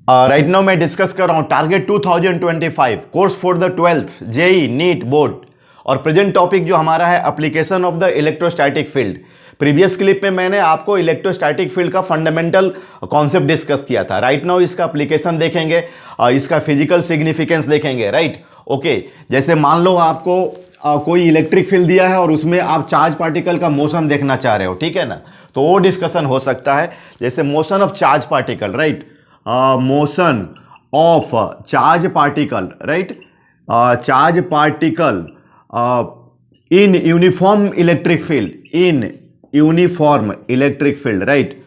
Right now मैं discuss कर रहा हूँ target 2025 course for the 12th JEE NEET board. और प्रेजेंट टॉपिक जो हमारा है application of the electrostatic field. Previous clip में मैंने आपको इलेक्ट्रोस्टैटिक फील्ड का फंडामेंटल कॉन्सेप्ट डिस्कस किया था। राइट नाउ इसका एप्लीकेशन देखेंगे, इसका फिजिकल सिग्निफिकेंस देखेंगे। राइट ओके, जैसे मान लो आपको कोई इलेक्ट्रिक फील्ड दिया है और उसमें आप चार्ज पार्टिकल का मोशन देखना चाह रहे हो, ठीक है ना, तो वो डिस्कशन हो सकता है। जैसे motion of charge particle, right, motion of charge particle, right, charge particle in uniform electric field, in uniform electric field, right,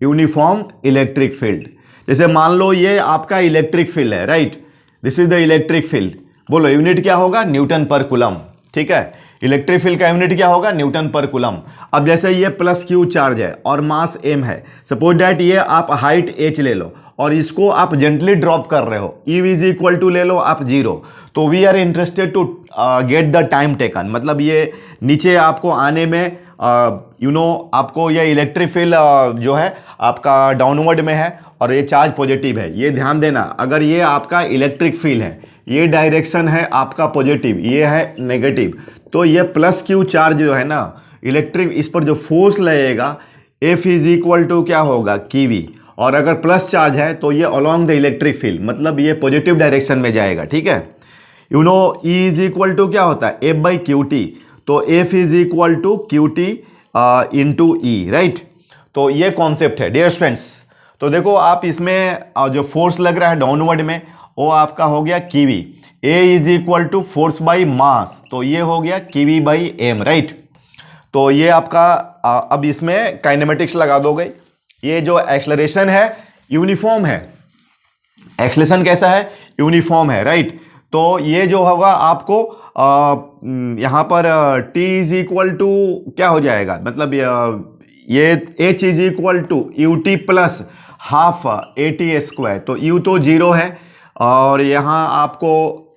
uniform electric field. जैसे मान लो ये आपका इलेक्ट्रिक फील्ड है, right, this is the electric field. बोलो unit क्या होगा? Newton पर coulomb, ठीक है। इलेक्ट्रिक फील्ड का यूनिट क्या होगा? न्यूटन पर कूलम। अब जैसे ये प्लस क्यू चार्ज है और मास एम है, सपोज दैट ये आप हाइट एच ले लो और इसको आप जेंटली ड्रॉप कर रहे हो, ई इज इक्वल टू ले लो आप 0। तो we are interested to get the time taken, मतलब ये नीचे आपको आने में आपको ये इलेक्ट्रिक फील्ड जो है आपका डाउनवर्ड में है और ये चार्ज पॉजिटिव है। ये ध्यान देना, अगर ये आपका इलेक्ट्रिक फील्ड है, ये डायरेक्शन है आपका पॉजिटिव, ये है नेगेटिव, तो ये प्लस क्यू चार्ज जो है ना इलेक्ट्रिक, इस पर जो फोर्स लगेगा एफ इज इक्वल टू क्या होगा? कीवी। और अगर प्लस चार्ज है तो ये अलोंग द इलेक्ट्रिक फील्ड, मतलब ये पॉजिटिव डायरेक्शन में जाएगा, ठीक है। ई इज इक्वल टू क्या होता है? F by Q T. तो F is equal to Q T into E, right. तो ये कॉन्सेप्ट है डियर स्टूडेंट्स। तो देखो आप इसमें जो फोर्स लग रहा है डाउनवर्ड में वो आपका हो गया कीवी। A is equal to force by mass, तो ये हो गया कीवी बाई एम, राइट। तो ये आपका अब इसमें काइनेमेटिक्स लगा दोगे। ये जो एक्सलरेशन है यूनिफॉर्म है, एक्सलेशन कैसा है? यूनिफॉर्म है, राइट। तो ये जो होगा आपको यहाँ पर t इज इक्वल टू क्या हो जाएगा, मतलब ये h is equal to u t plus half a t square. तो u तो 0 है और यहाँ आपको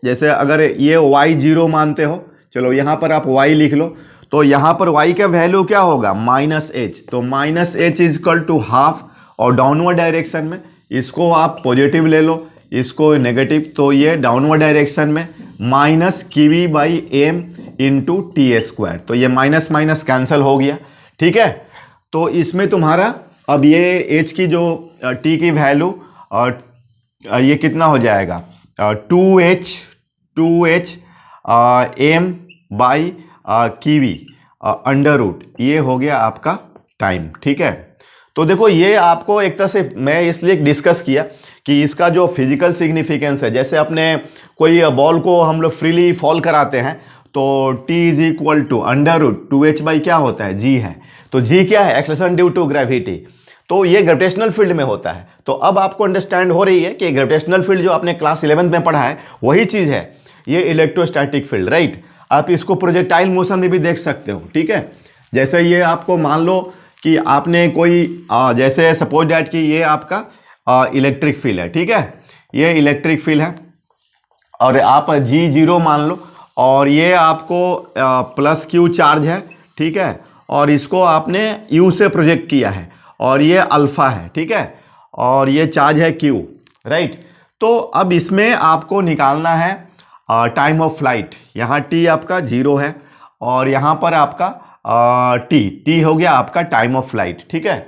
जैसे अगर ये y 0 मानते हो, चलो यहाँ पर आप y लिख लो, तो यहाँ पर y का वैल्यू क्या होगा? Minus H. तो minus H is equal to half, और डाउनवर्ड डायरेक्शन में इसको आप पॉजिटिव ले लो, इसको नेगेटिव, तो ये डाउनवर्ड डायरेक्शन में माइनस कीवी by m into t square. तो ये माइनस माइनस कैंसिल हो गया, ठीक है। तो इसमें तुम्हारा अब ये एच की जो टी की वैल्यू ये कितना हो जाएगा? 2h एम बाई कीवी अंडर रूट, ये हो गया आपका टाइम, ठीक है। तो देखो ये आपको एक तरह से मैं इसलिए डिस्कस किया कि इसका जो फिजिकल सिग्निफिकेंस है, जैसे अपने कोई बॉल को हम लोग फ्रीली फॉल कराते हैं तो t is equal to under root 2h by क्या होता है? g है। तो g क्या है? Acceleration due to gravity. तो ये ग्रेविटेशनल फील्ड में होता है। तो अब आपको अंडरस्टैंड हो रही है कि ग्रेविटेशनल फील्ड जो आपने क्लास 11th में पढ़ा है वही चीज़ है ये इलेक्ट्रोस्टैटिक फील्ड, राइट। आप इसको प्रोजेक्टाइल मोशन में भी देख सकते हो, ठीक है। जैसे ये आपको मान लो कि आपने कोई जैसे सपोज दैट कि ये आपका इलेक्ट्रिक फील्ड है, ठीक है, ये इलेक्ट्रिक फील्ड है और आप G0 मान लो और ये आपको प्लस क्यू चार्ज है, ठीक है, और इसको आपने U से प्रोजेक्ट किया है और ये अल्फा है, ठीक है, और ये चार्ज है Q, राइट। तो अब इसमें आपको निकालना है टाइम ऑफ फ्लाइट। यहाँ T आपका 0 है और यहाँ पर आपका टी हो गया आपका टाइम ऑफ फ्लाइट, ठीक है।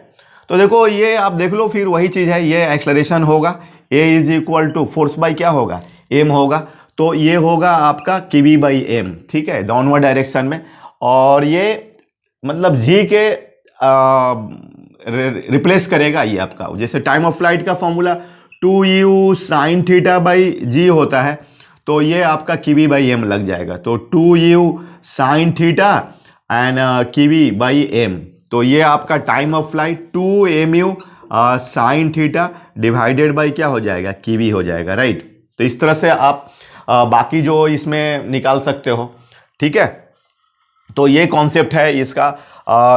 तो देखो ये आप देख लो, फिर वही चीज़ है, ये एक्सलरेशन होगा a is equal to force by क्या होगा? m होगा। तो ये होगा आपका कीवी बाई एम, ठीक है, डाउनवर्ड डायरेक्शन में। और ये मतलब g के रिप्लेस करेगा ये आपका, जैसे टाइम ऑफ फ्लाइट का formula 2u sine theta by g होता है, तो ये आपका कीवी बाई एम लग जाएगा। तो 2u साइन थीटा एंड कीवी बाई एम, तो ये आपका time of flight 2mu sine theta divided by क्या हो जाएगा? कीवी हो जाएगा, राइट। तो इस तरह से आप बाकी जो इसमें निकाल सकते हो, ठीक है। तो ये कॉन्सेप्ट है इसका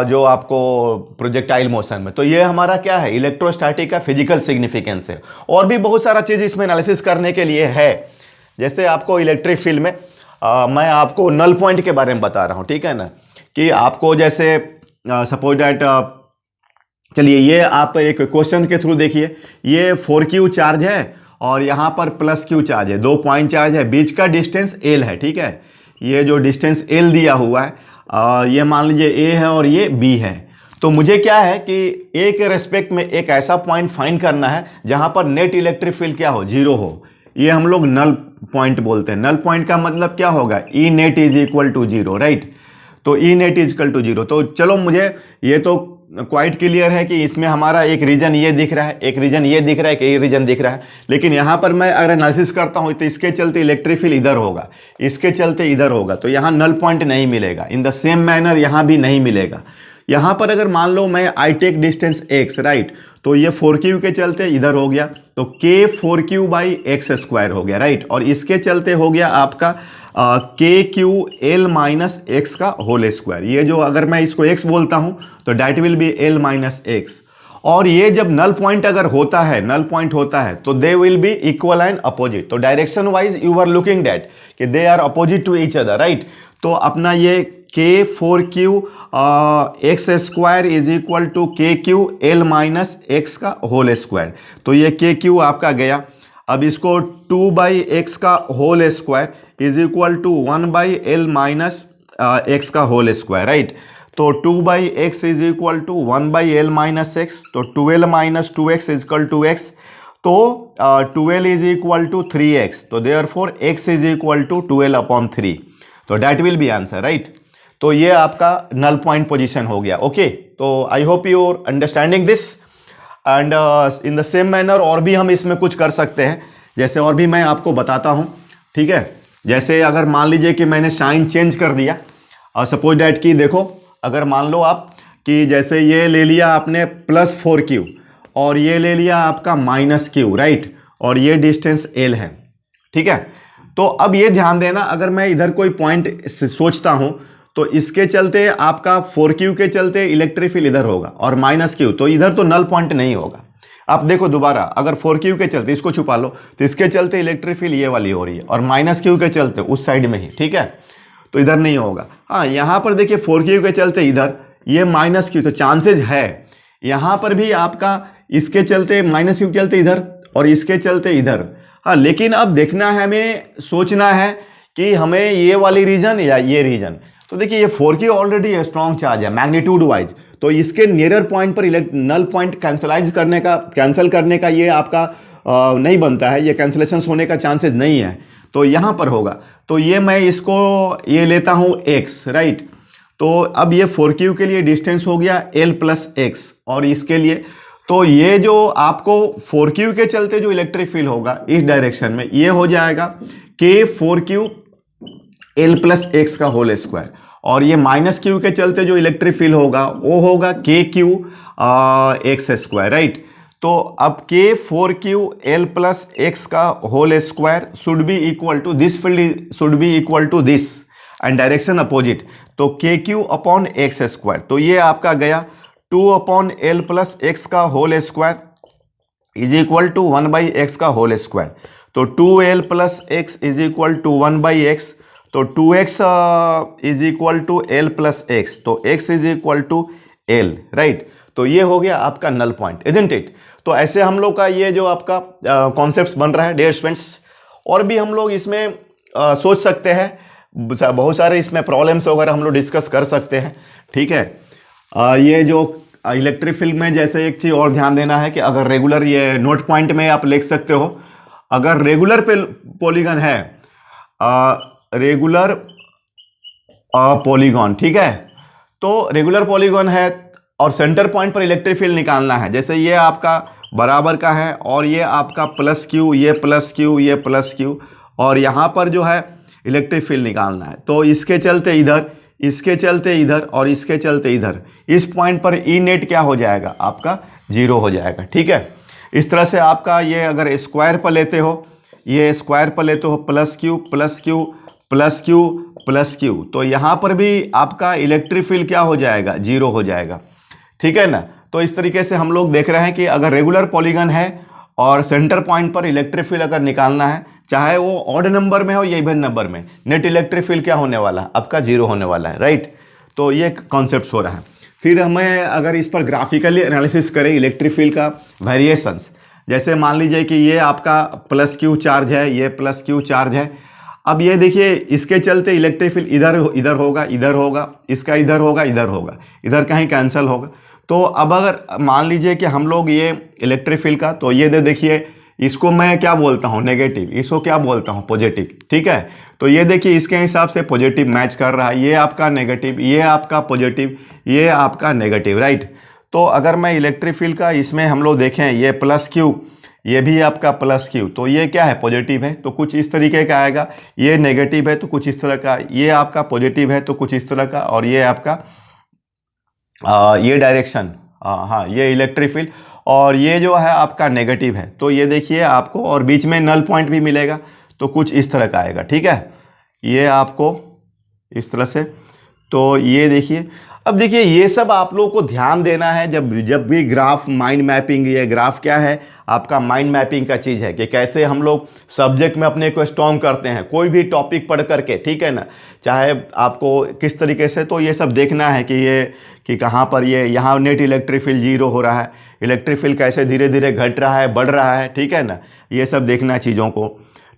जो आपको प्रोजेक्टाइल मोशन में। तो ये हमारा क्या है? इलेक्ट्रोस्टैटिक का फिजिकल सिग्निफिकेंस है। और भी बहुत सारा चीज़ इसमें एनालिसिस करने के लिए है। जैसे आपको इलेक्ट्रिक फील्ड में मैं आपको नल पॉइंट के बारे में बता रहा हूँ, ठीक है ना, कि आपको जैसे सपोज दैट चलिए ये आप एक क्वेश्चन के थ्रू देखिए, ये 4Q चार्ज है और यहाँ पर प्लस Q चार्ज है, 2 पॉइंट चार्ज है, बीच का डिस्टेंस L है, ठीक है। ये जो डिस्टेंस L दिया हुआ है, ये मान लीजिए A है और ये B है। तो मुझे क्या है कि A के रेस्पेक्ट में एक ऐसा पॉइंट फाइंड करना है जहाँ पर नेट इलेक्ट्रिक फील्ड क्या हो, जीरो हो। ये हम लोग नल पॉइंट बोलते हैं। नल पॉइंट का मतलब क्या होगा, E net is equal to zero, right. तो E net is equal to zero. तो चलो मुझे ये तो क्वाइट क्लियर है कि इसमें हमारा एक रीजन ये दिख रहा है, एक रीजन ये दिख रहा है, एक रीजन दिख रहा है। लेकिन यहाँ पर मैं अगर एनालिसिस करता हूँ तो इसके चलते इलेक्ट्रिक फील्ड इधर होगा, इसके चलते इधर होगा, तो यहाँ नल पॉइंट नहीं मिलेगा। इन द सेम मैनर यहाँ भी नहीं मिलेगा। यहाँ पर अगर मान लो मैं I take distance x, right, तो ये 4Q के चलते इधर हो गया, तो K 4Q by x square हो गया, राइट। और इसके चलते हो गया आपका KQ L माइनस एक्स का होल स्क्वायर। ये जो अगर मैं इसको x बोलता हूँ तो that will B L minus x. और ये जब नल पॉइंट अगर होता है, नल पॉइंट होता है तो they will be equal and opposite. तो direction wise you are looking that कि they are opposite to each other, right. तो अपना ये K4Q X square is equal to KQ L minus X का whole square. तो ये KQ आपका गया। अब इसको 2 बाई एक्स का whole square is equal to 1 by L minus X का होल स्क्वायर, राइट। तो 2 by x is equal to 1 by L minus x, तो 2L minus 2x is equal to x। तो 2L is equal to 3x, तो therefore x is equal to 2L upon 3। तो that will be answer, right. तो ये आपका null point position हो गया, okay. तो I hope you are understanding this and in the same manner और भी हम इसमें कुछ कर सकते हैं, जैसे और भी मैं आपको बताता हूँ, ठीक है। जैसे अगर मान लीजिए कि मैंने साइन चेंज कर दिया और सपोज डैट कि देखो, अगर मान लो आप कि जैसे ये ले लिया आपने प्लस 4Q और ये ले लिया आपका माइनस Q, राइट, और ये डिस्टेंस L है, ठीक है। तो अब ये ध्यान देना, अगर मैं इधर कोई पॉइंट सोचता हूं तो इसके चलते आपका 4Q के चलते इलेक्ट्रिक फील्ड इधर होगा और माइनस Q, तो इधर तो नल पॉइंट नहीं होगा। आप देखो दोबारा, अगर 4Q के चलते, इसको छुपा लो, तो इसके चलते इलेक्ट्रिक फील्ड ये वाली हो रही है और माइनस Q के चलते उस साइड में ही, ठीक है, तो इधर नहीं होगा। हाँ, यहाँ पर देखिए 4Q के चलते इधर, ये माइनस Q, तो चांसेज है यहाँ पर भी आपका इसके चलते माइनस Q के चलते इधर और इसके चलते इधर। हाँ, लेकिन अब देखना है, हमें सोचना है कि हमें ये वाली रीजन या ये रीजन। तो देखिए ये 4Q ऑलरेडी स्ट्रॉन्ग चार्ज है मैग्नीट्यूड वाइज, तो इसके नियरर पॉइंट पर नल पॉइंट कैंसिल करने का ये आपका नहीं बनता है, ये कैंसिलेशन होने का चांसेस नहीं है, तो यहाँ पर होगा। तो ये मैं इसको ये लेता हूँ x, राइट। तो अब ये 4Q के लिए डिस्टेंस हो गया L प्लस एक्स, और इसके लिए तो ये जो आपको 4Q के चलते जो इलेक्ट्रिक फील्ड होगा इस डायरेक्शन में, ये हो जाएगा K4Q L प्लस एक्स का होल स्क्वायर, और ये माइनस Q के चलते जो इलेक्ट्रिक फील्ड होगा वो होगा KQ एक्स स्क्वायर, राइट। तो अब K4Q L प्लस एक्स का whole square should be equal to this, field should be equal to this and direction opposite, तो KQ अपॉन एक्स स्क्वायर। तो ये आपका गया 2 अपॉन L प्लस एक्स का whole square is equal to 1 by x का whole square. तो 2L plus x is equal to 1 by x, तो 2x is equal to L plus x, तो x is equal to L, right. तो ये हो गया आपका नल पॉइंट, इजंट इट। तो ऐसे हम लोग का ये जो आपका कॉन्सेप्ट बन रहा है डियर स्टूडेंट्स, और भी हम लोग इसमें सोच सकते हैं, बहुत सारे इसमें प्रॉब्लम्स वगैरह हम लोग डिस्कस कर सकते हैं, ठीक है। ये जो इलेक्ट्रिक फील्ड में जैसे एक चीज़ और ध्यान देना है कि अगर रेगुलर, ये नोट पॉइंट में आप लिख सकते हो, अगर रेगुलर पॉलीगन है, रेगुलर पॉलीगॉन, ठीक है, तो रेगुलर पॉलीगॉन है और सेंटर पॉइंट पर इलेक्ट्रिक फील्ड निकालना है। जैसे ये आपका बराबर का है और ये आपका प्लस Q, ये प्लस Q, ये प्लस Q, और यहाँ पर जो है इलेक्ट्रिक फील्ड निकालना है, तो इसके चलते इधर, इसके चलते इधर और इसके चलते इधर, इस पॉइंट पर ई नेट क्या हो जाएगा आपका, जीरो हो जाएगा, ठीक है। इस तरह से आपका ये अगर स्क्वायर पर लेते हो, ये स्क्वायर पर लेते हो plus Q plus Q plus Q plus Q, तो यहाँ पर भी आपका इलेक्ट्रिक फील्ड क्या हो जाएगा, जीरो हो जाएगा, ठीक है ना। तो इस तरीके से हम लोग देख रहे हैं कि अगर रेगुलर पॉलीगन है और सेंटर पॉइंट पर इलेक्ट्रिक फील्ड अगर निकालना है, चाहे वो ऑड नंबर में हो या इवन नंबर में, नेट इलेक्ट्रिक फील्ड क्या होने वाला है आपका, जीरो होने वाला है, राइट। तो ये कॉन्सेप्ट हो रहा है। फिर हमें अगर इस पर ग्राफिकली एनालिसिस करें इलेक्ट्रिक फील्ड का वेरिएशंस, जैसे मान लीजिए कि ये आपका प्लस क्यू चार्ज है, ये प्लस क्यू चार्ज है। अब ये देखिए इसके चलते इलेक्ट्रिक फील्ड इधर इधर होगा, इधर होगा, इसका इधर होगा, इधर होगा, इधर कहीं कैंसिल होगा। तो अब अगर मान लीजिए कि हम लोग ये इलेक्ट्रिक फील्ड का, तो ये देखिए इसको मैं क्या बोलता हूँ नेगेटिव, इसको क्या बोलता हूँ पॉजिटिव, ठीक है। तो ये देखिए इसके हिसाब से पॉजिटिव मैच कर रहा है, ये आपका नेगेटिव, ये आपका पॉजिटिव, ये आपका नेगेटिव, राइट। तो अगर मैं इलेक्ट्रिक फील्ड का इसमें हम लोग देखें, ये प्लस क्यू, ये भी आपका प्लस क्यू, तो ये क्या है पॉजिटिव है, तो कुछ इस तरीके का आएगा। ये नेगेटिव है तो कुछ इस तरह का, ये आपका पॉजिटिव है तो कुछ इस तरह का, और ये आपका ये डायरेक्शन, हाँ ये इलेक्ट्रिक फील्ड, और ये जो है आपका नेगेटिव है। तो ये देखिए आपको, और बीच में नल पॉइंट भी मिलेगा, तो कुछ इस तरह का आएगा, ठीक है। ये आपको इस तरह से, तो ये देखिए। अब देखिए ये सब आप लोगों को ध्यान देना है जब भी ग्राफ माइंड मैपिंग, ये ग्राफ क्या है आपका माइंड मैपिंग का चीज़ है कि कैसे हम लोग सब्जेक्ट में अपने को स्ट्रॉन्ग करते हैं कोई भी टॉपिक पढ़ करके, ठीक है ना, चाहे आपको किस तरीके से। तो ये सब देखना है कि ये कि कहाँ पर ये यहाँ नेट इलेक्ट्रिक फील्ड जीरो हो रहा है, इलेक्ट्रिक फील्ड कैसे धीरे धीरे घट रहा है, बढ़ रहा है, ठीक है ना, ये सब देखना है चीज़ों को,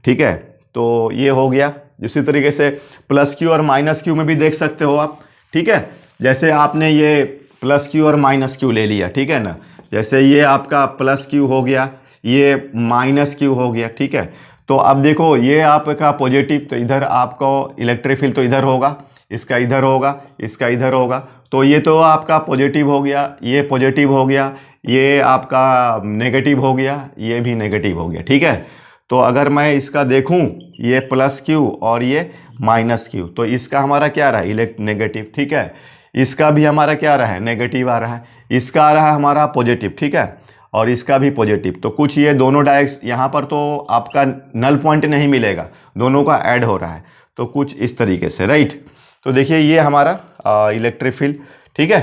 ठीक है। तो ये हो गया। इसी तरीके से प्लस क्यू और माइनस क्यू में भी देख सकते हो आप, ठीक है। जैसे आपने ये प्लस क्यू और माइनस क्यू ले लिया, ठीक है ना, जैसे ये आपका प्लस क्यू हो गया, ये माइनस क्यू हो गया, ठीक है। तो अब देखो ये आपका पॉजिटिव, तो इधर आपको इलेक्ट्रिक फील्ड तो इधर होगा, इसका इधर होगा, इसका इधर होगा, तो ये तो आपका पॉजिटिव हो गया, ये पॉजिटिव हो गया, ये आपका नेगेटिव हो गया, ये भी नेगेटिव हो गया, ठीक है। तो अगर मैं इसका देखूं, ये प्लस क्यू और ये माइनस क्यू, तो इसका हमारा क्या रहा है नेगेटिव, ठीक है। इसका भी हमारा क्या रहा है नेगेटिव आ रहा है, इसका आ रहा है हमारा पॉजिटिव, ठीक है, और इसका भी पॉजिटिव। तो कुछ ये दोनों डायरेक्ट यहाँ पर तो आपका नल पॉइंट नहीं मिलेगा, दोनों का ऐड हो रहा है, तो कुछ इस तरीके से, राइट। तो देखिए ये हमारा इलेक्ट्रिक फील्ड, ठीक है।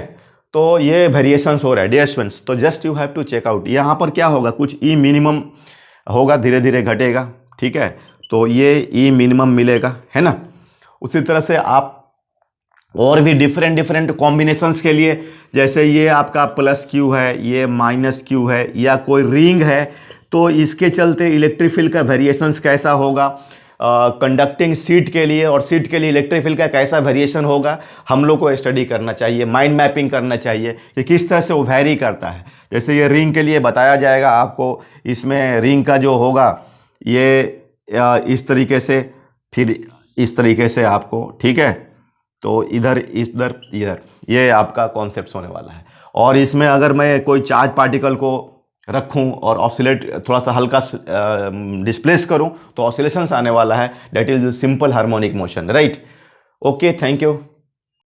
तो ये वेरिएशंस हो रहा है डियर स्टूडेंट्स। तो just you have to check out, यहाँ पर क्या होगा, कुछ ई मिनिमम होगा, धीरे धीरे घटेगा, ठीक है। तो ये ई मिनिमम मिलेगा, है ना। उसी तरह से आप और भी डिफरेंट कॉम्बिनेशंस के लिए, जैसे ये आपका प्लस क्यू है, ये माइनस क्यू है, या कोई रिंग है, तो इसके चलते इलेक्ट्रिक फील्ड का वेरिएशंस कैसा होगा, कंडक्टिंग सीट के लिए और सीट के लिए इलेक्ट्रिक फील्ड का कैसा वेरिएशन होगा, हम लोग को स्टडी करना चाहिए, माइंड मैपिंग करना चाहिए कि किस तरह से वो वैरी करता है। जैसे ये रिंग के लिए बताया जाएगा आपको, इसमें रिंग का जो होगा ये इस तरीके से, फिर इस तरीके से आपको, ठीक है। तो इधर इधर इधर ये आपका कॉन्सेप्ट होने वाला है। और इसमें अगर मैं कोई चार्ज पार्टिकल को रखूं और ऑसिलेट थोड़ा सा हल्का डिस्प्लेस करूं, तो ऑसिलेशंस आने वाला है, that is simple harmonic motion, right. Okay, thank you.